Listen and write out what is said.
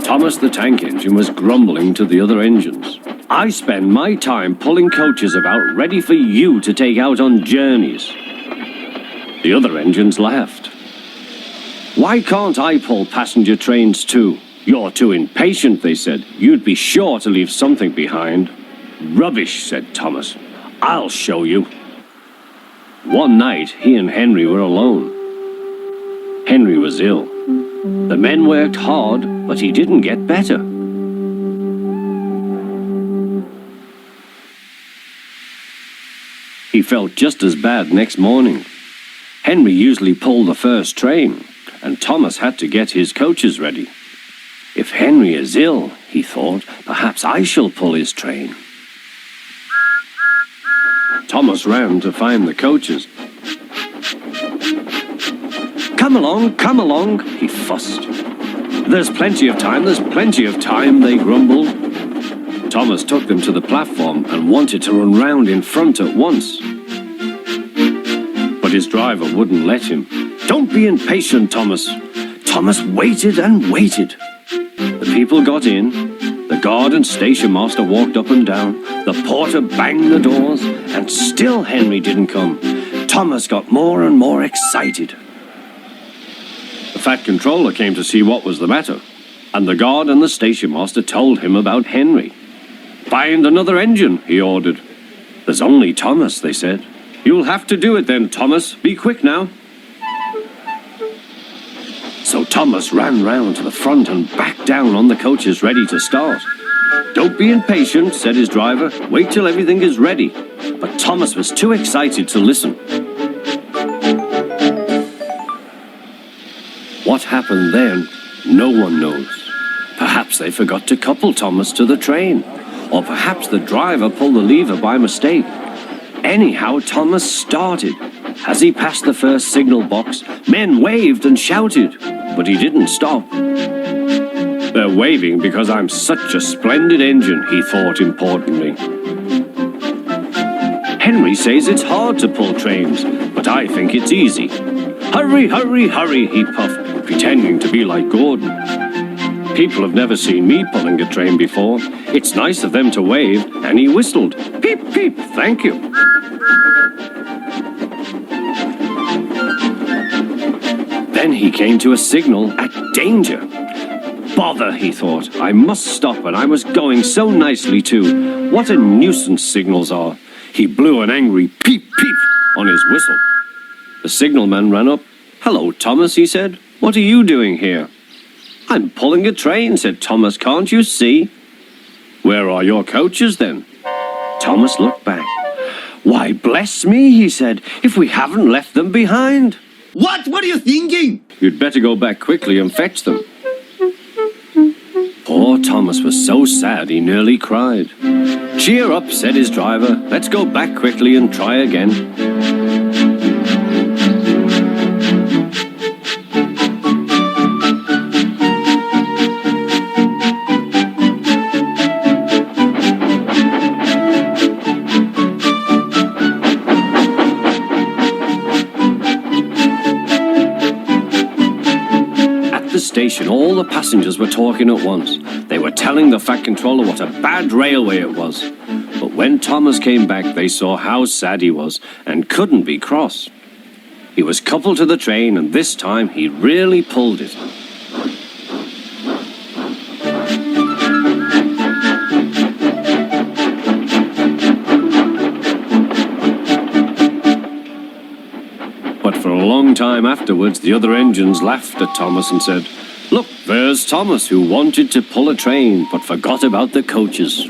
Thomas the tank engine was grumbling to the other engines. I spend my time pulling coaches about ready for you to take out on journeys. The other engines laughed. Why can't I pull passenger trains too? You're too impatient, they said. You'd be sure to leave something behind. Rubbish, said Thomas. I'll show you. One night, he and Henry were alone. Henry was ill. The men worked hard, but he didn't get better. He felt just as bad next morning. Henry usually pulled the first train, and Thomas had to get his coaches ready. If Henry is ill, he thought, perhaps I shall pull his train. Thomas ran to find the coaches. Come along, he fussed. There's plenty of time, they grumbled. Thomas took them to the platform and wanted to run round in front at once. But his driver wouldn't let him. Don't be impatient, Thomas. Thomas waited and waited. The people got in. The guard and station master walked up and down. The porter banged the doors, and still Henry didn't come. Thomas got more and more excited. The Fat Controller came to see what was the matter, and the guard and the station master told him about Henry. Find another engine, he ordered. There's only Thomas, they said. You'll have to do it then, Thomas. Be quick now. So Thomas ran round to the front and back down on the coaches ready to start. Don't be impatient, said his driver. Wait till everything is ready. But Thomas was too excited to listen. What happened then, no one knows. Perhaps they forgot to couple Thomas to the train. Or perhaps the driver pulled the lever by mistake. Anyhow, Thomas started. As he passed the first signal box, men waved and shouted, but he didn't stop. They're waving because I'm such a splendid engine, he thought importantly. Henry says it's hard to pull trains, but I think it's easy. Hurry, hurry, hurry, he puffed, pretending to be like Gordon. People have never seen me pulling a train before. It's nice of them to wave, and he whistled. Peep, peep, thank you. Then he came to a signal at danger. Bother, he thought. I must stop, and I was going so nicely too. What a nuisance signals are. He blew an angry peep, peep on his whistle. The signalman ran up. Hello, Thomas, he said. What are you doing here? I'm pulling a train, said Thomas. Can't you see? Where are your coaches, then? Thomas looked back. Why, bless me, he said, if we haven't left them behind. What? What are you thinking? You'd better go back quickly and fetch them. Poor Thomas was so sad he nearly cried. Cheer up, said his driver. Let's go back quickly and try again. Station, all the passengers were talking at once. They were telling the Fat Controller what a bad railway it was. But when Thomas came back, they saw how sad he was and couldn't be cross. He was coupled to the train, and this time he really pulled it. But for a long time afterwards, the other engines laughed at Thomas and said, Look, there's Thomas, who wanted to pull a train, but forgot about the coaches.